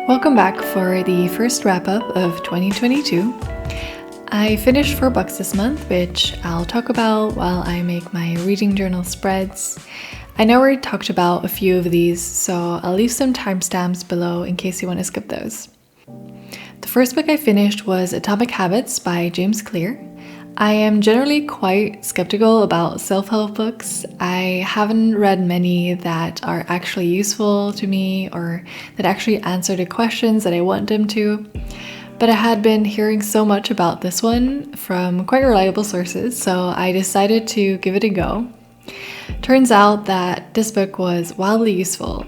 Welcome back for the first wrap-up of 2022. I finished 4 books this month, which I'll talk about while I make my reading journal spreads. I know we talked about a few of these, so I'll leave some timestamps below in case you want to skip those. The first book I finished was Atomic Habits by James Clear. I am generally quite skeptical about self-help books. I haven't read many that are actually useful to me or that actually answer the questions that I want them to. But I had been hearing so much about this one from quite reliable sources, so I decided to give it a go. Turns out that this book was wildly useful.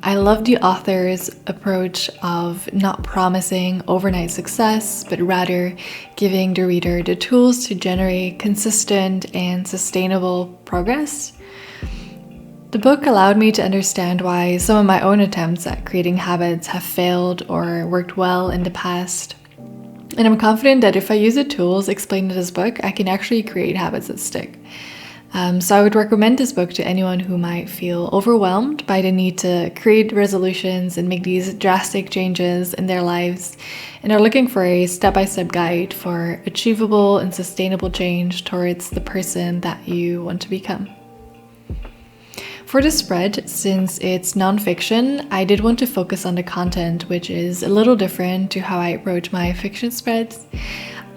I love the author's approach of not promising overnight success, but rather giving the reader the tools to generate consistent and sustainable progress. The book allowed me to understand why some of my own attempts at creating habits have failed or worked well in the past. And I'm confident that if I use the tools explained in this book, I can actually create habits that stick. So I would recommend this book to anyone who might feel overwhelmed by the need to create resolutions and make these drastic changes in their lives and are looking for a step-by-step guide for achievable and sustainable change towards the person that you want to become. For the spread, since it's nonfiction, I did want to focus on the content, which is a little different to how I approach my fiction spreads.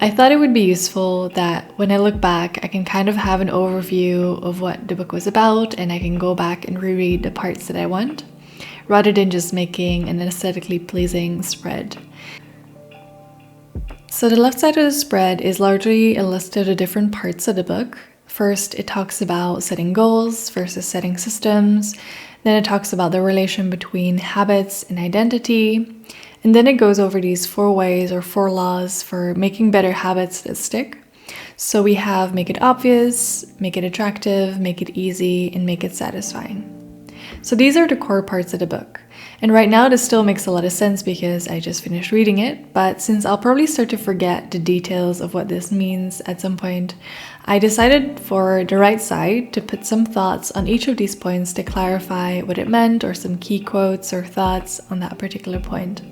I thought it would be useful that when I look back, I can kind of have an overview of what the book was about and I can go back and reread the parts that I want, rather than just making an aesthetically pleasing spread. So the left side of the spread is largely a list of the different parts of the book. First, it talks about setting goals versus setting systems. Then it talks about the relation between habits and identity. And then it goes over these 4 ways or 4 laws for making better habits that stick. So we have make it obvious, make it attractive, make it easy, and make it satisfying. So these are the core parts of the book. And right now this still makes a lot of sense because I just finished reading it, but since I'll probably start to forget the details of what this means at some point, I decided for the right side to put some thoughts on each of these points to clarify what it meant or some key quotes or thoughts on that particular point.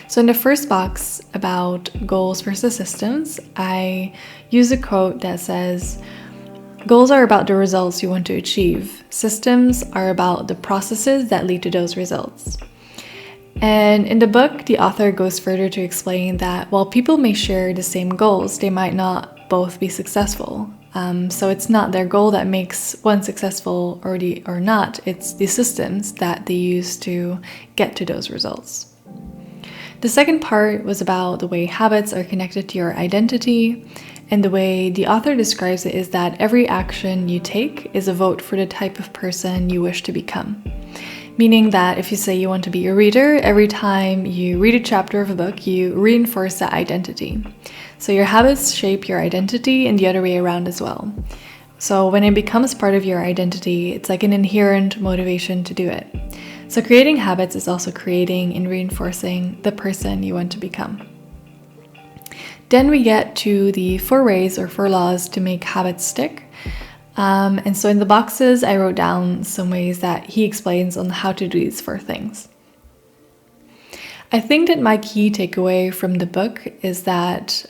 So in the first box about goals versus systems, I use a quote that says, "Goals are about the results you want to achieve. Systems are about the processes that lead to those results." And in the book, the author goes further to explain that while people may share the same goals, they might not both be successful. So it's not their goal that makes one successful or not, it's the systems that they use to get to those results. The second part was about the way habits are connected to your identity, and the way the author describes it is that every action you take is a vote for the type of person you wish to become. Meaning that if you say you want to be a reader, every time you read a chapter of a book, you reinforce that identity. So your habits shape your identity and the other way around as well. So when it becomes part of your identity, it's like an inherent motivation to do it. So creating habits is also creating and reinforcing the person you want to become. Then we get to the 4 ways or 4 laws to make habits stick. And so in the boxes, I wrote down some ways that he explains on how to do these 4 things. I think that my key takeaway from the book is that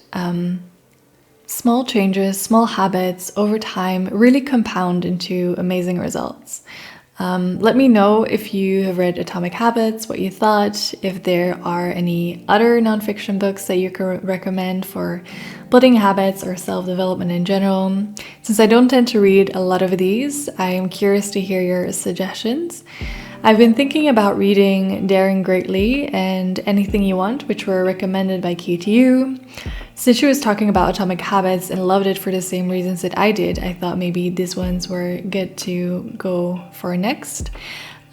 small changes, small habits over time really compound into amazing results. Let me know if you have read Atomic Habits, what you thought, if there are any other nonfiction books that you can recommend for building habits or self-development in general. Since I don't tend to read a lot of these, I am curious to hear your suggestions. I've been thinking about reading Daring Greatly and Anything You Want, which were recommended by Key to You. Since she was talking about Atomic Habits and loved it for the same reasons that I did, I thought maybe these ones were good to go for next.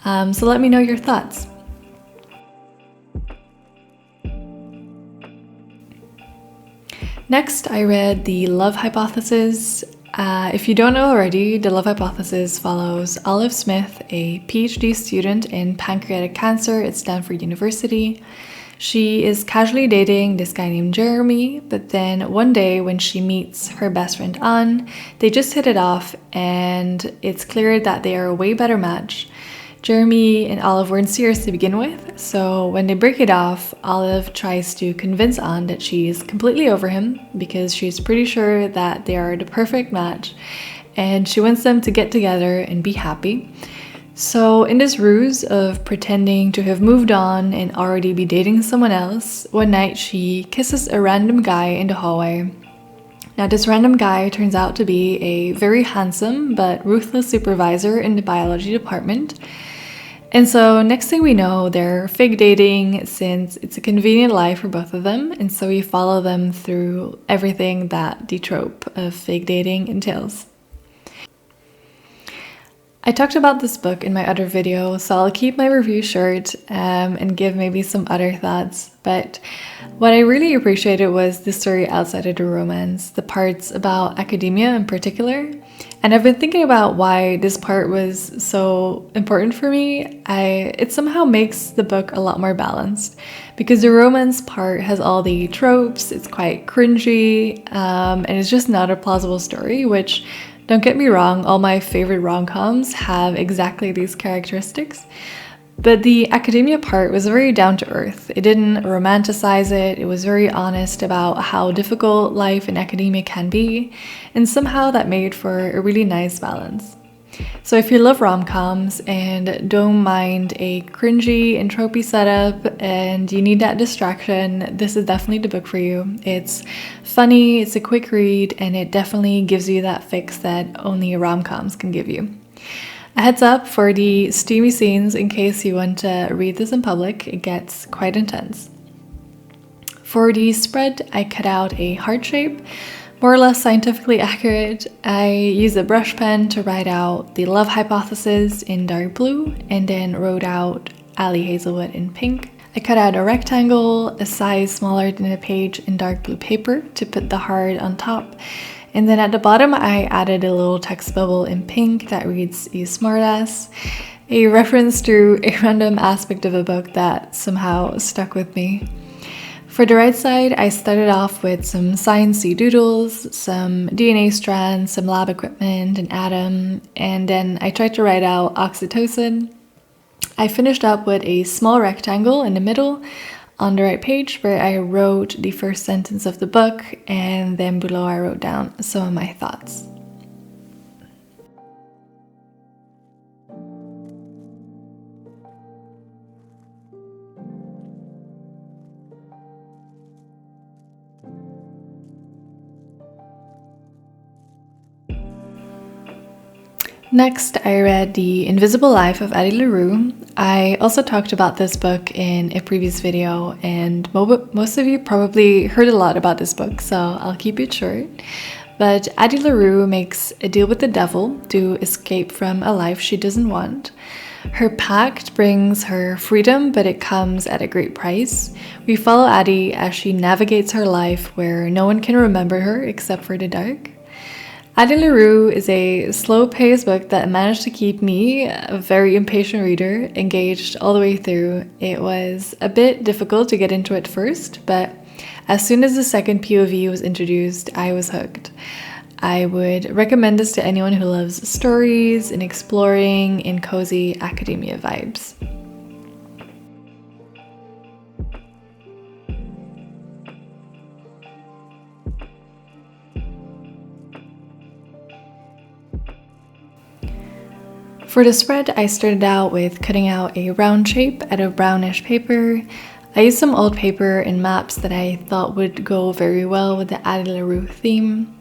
So let me know your thoughts. Next, I read The Love Hypothesis. If you don't know already, The Love Hypothesis follows Olive Smith, a PhD student in pancreatic cancer at Stanford University. She is casually dating this guy named Jeremy, but then one day when she meets her best friend Anne, they just hit it off and it's clear that they are a way better match. Jeremy and Olive weren't serious to begin with, so when they break it off, Olive tries to convince Anne that she's completely over him because she's pretty sure that they are the perfect match and she wants them to get together and be happy. So in this ruse of pretending to have moved on and already be dating someone else, one night she kisses a random guy in the hallway. Now this random guy turns out to be a very handsome but ruthless supervisor in the biology department. And so next thing we know, they're fake dating since it's a convenient life for both of them. And so we follow them through everything that the trope of fake dating entails. I talked about this book in my other video, so I'll keep my review short and give maybe some other thoughts. But what I really appreciated was the story outside of the romance, the parts about academia in particular. And I've been thinking about why this part was so important for me. It somehow makes the book a lot more balanced because the romance part has all the tropes, it's quite cringy, and it's just not a plausible story, which, don't get me wrong, all my favorite rom-coms have exactly these characteristics. But the academia part was very down to earth. It didn't romanticize it. It was very honest about how difficult life in academia can be. And somehow that made for a really nice balance. So if you love rom-coms and don't mind a cringy and tropey setup and you need that distraction, this is definitely the book for you. It's funny, it's a quick read, and it definitely gives you that fix that only rom-coms can give you. A heads up for the steamy scenes in case you want to read this in public, it gets quite intense. For the spread, I cut out a heart shape, more or less scientifically accurate. I used a brush pen to write out the love hypothesis in dark blue and then wrote out Addie Hazelwood in pink. I cut out a rectangle a size smaller than a page in dark blue paper to put the heart on top. And then at the bottom, I added a little text bubble in pink that reads, "You smartass," a reference to a random aspect of a book that somehow stuck with me. For the right side, I started off with some sciencey doodles, some DNA strands, some lab equipment, an atom, and then I tried to write out oxytocin. I finished up with a small rectangle in the middle on the right page where I wrote the first sentence of the book, and then below I wrote down some of my thoughts. Next, I read The Invisible Life of Addie LaRue. I also talked about this book in a previous video, and most of you probably heard a lot about this book, so I'll keep it short. But Addie LaRue makes a deal with the devil to escape from a life she doesn't want. Her pact brings her freedom, but it comes at a great price. We follow Addie as she navigates her life where no one can remember her except for the dark. Addie LaRue is a slow-paced book that managed to keep me, a very impatient reader, engaged all the way through. It was a bit difficult to get into at first, but as soon as the second POV was introduced, I was hooked. I would recommend this to anyone who loves stories and exploring in cozy academia vibes. For the spread, I started out with cutting out a round shape out of brownish paper. I used some old paper and maps that I thought would go very well with the Addie LaRue theme.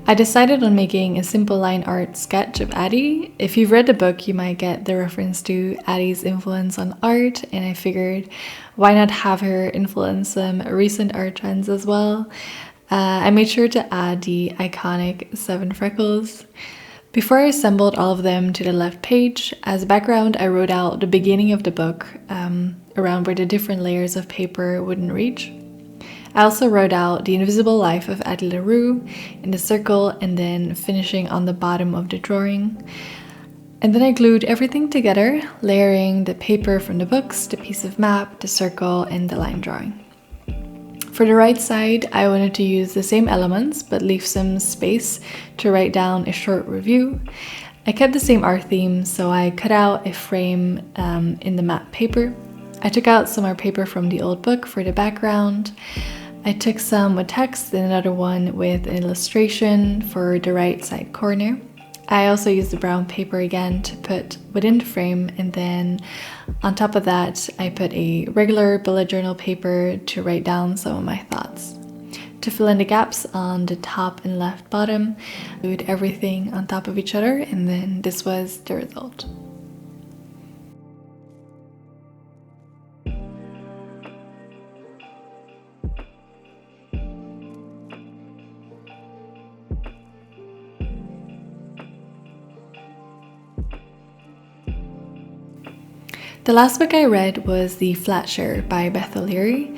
I decided on making a simple line art sketch of Addie. If you've read the book, you might get the reference to Addie's influence on art, and I figured why not have her influence some recent art trends as well. I made sure to add the iconic 7 freckles. Before I assembled all of them to the left page, as background I wrote out the beginning of the book, around where the different layers of paper wouldn't reach. I also wrote out The Invisible Life of Addie LaRue in the circle and then finishing on the bottom of the drawing. And then I glued everything together, layering the paper from the books, the piece of map, the circle, and the line drawing. For the right side, I wanted to use the same elements but leave some space to write down a short review. I kept the same art theme, so I cut out a frame in the matte paper. I took out some more paper from the old book for the background. I took some with text and another one with an illustration for the right side corner. I also used the brown paper again to put within the frame, and then on top of that I put a regular bullet journal paper to write down some of my thoughts. To fill in the gaps on the top and left bottom, I glued everything on top of each other, and then this was the result. The last book I read was The Flatshare by Beth O'Leary.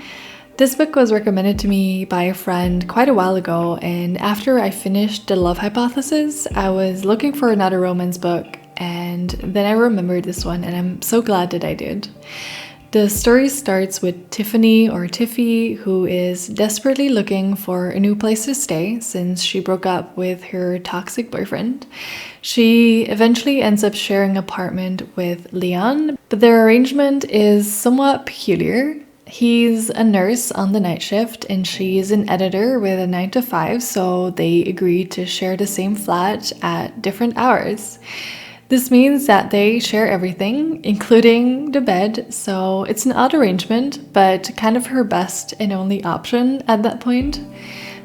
This book was recommended to me by a friend quite a while ago, and after I finished The Love Hypothesis, I was looking for another romance book, and then I remembered this one, and I'm so glad that I did. The story starts with Tiffany, or Tiffy, who is desperately looking for a new place to stay since she broke up with her toxic boyfriend. She eventually ends up sharing an apartment with Leon, but their arrangement is somewhat peculiar. He's a nurse on the night shift and she's an editor with a 9-to-5, so they agree to share the same flat at different hours. This means that they share everything, including the bed, so it's an odd arrangement, but kind of her best and only option at that point.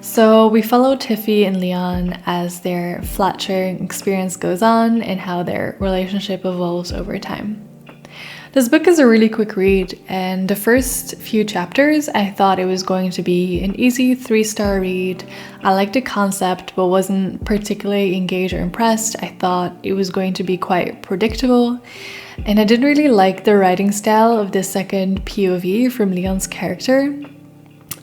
So we follow Tiffy and Leon as their flat sharing experience goes on and how their relationship evolves over time. This book is a really quick read, and the first few chapters I thought it was going to be an easy 3-star read. I liked the concept but wasn't particularly engaged or impressed. I thought it was going to be quite predictable, and I didn't really like the writing style of the second POV from Leon's character.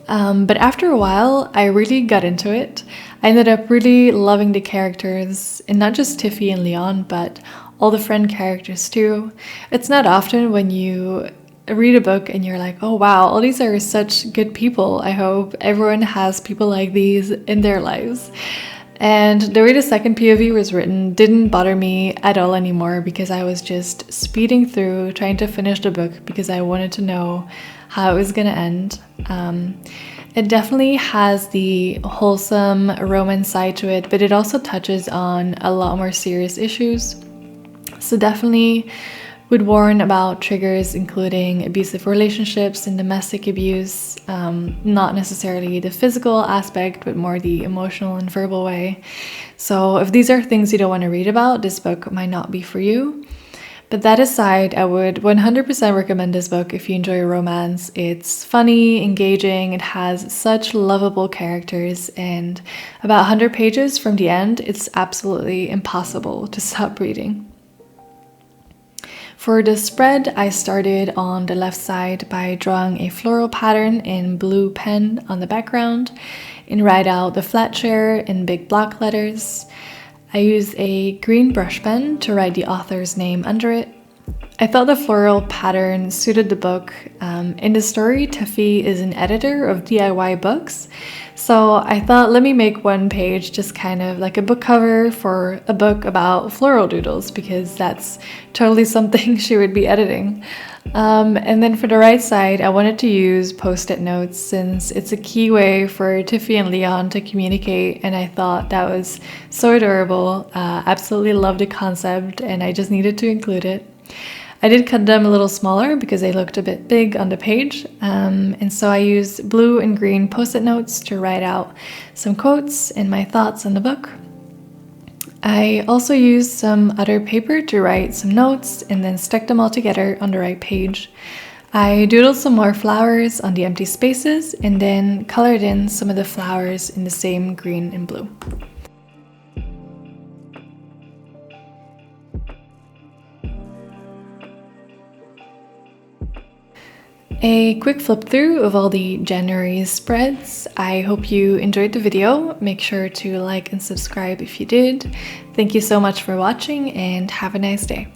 But after a while, I really got into it. I ended up really loving the characters, and not just Tiffy and Leon, but all the friend characters too. It's not often when you read a book and you're like, oh wow, all these are such good people. I hope everyone has people like these in their lives. And the way the second POV was written didn't bother me at all anymore, because I was just speeding through trying to finish the book because I wanted to know how it was going to end. It definitely has the wholesome romance side to it, but it also touches on a lot more serious issues. So definitely would warn about triggers including abusive relationships and domestic abuse, not necessarily the physical aspect, but more the emotional and verbal way. So if these are things you don't want to read about, this book might not be for you. But that aside, I would 100% recommend this book if you enjoy romance. It's funny, engaging, it has such lovable characters, and about 100 pages from the end, it's absolutely impossible to stop reading. For the spread, I started on the left side by drawing a floral pattern in blue pen on the background and write out the flat share in big block letters. I used a green brush pen to write the author's name under it. I thought the floral pattern suited the book. In the story, Tiffy is an editor of DIY books, so I thought, let me make one page just kind of like a book cover for a book about floral doodles, because that's totally something she would be editing. And then for the right side, I wanted to use post-it notes since it's a key way for Tiffy and Leon to communicate, and I thought that was so adorable. Absolutely loved the concept, and I just needed to include it. I did cut them a little smaller because they looked a bit big on the page, and so I used blue and green post-it notes to write out some quotes and my thoughts on the book. I also used some other paper to write some notes and then stuck them all together on the right page. I doodled some more flowers on the empty spaces and then colored in some of the flowers in the same green and blue. A quick flip through of all the January spreads. I hope you enjoyed the video. Make sure to like and subscribe if you did. Thank you so much for watching and have a nice day.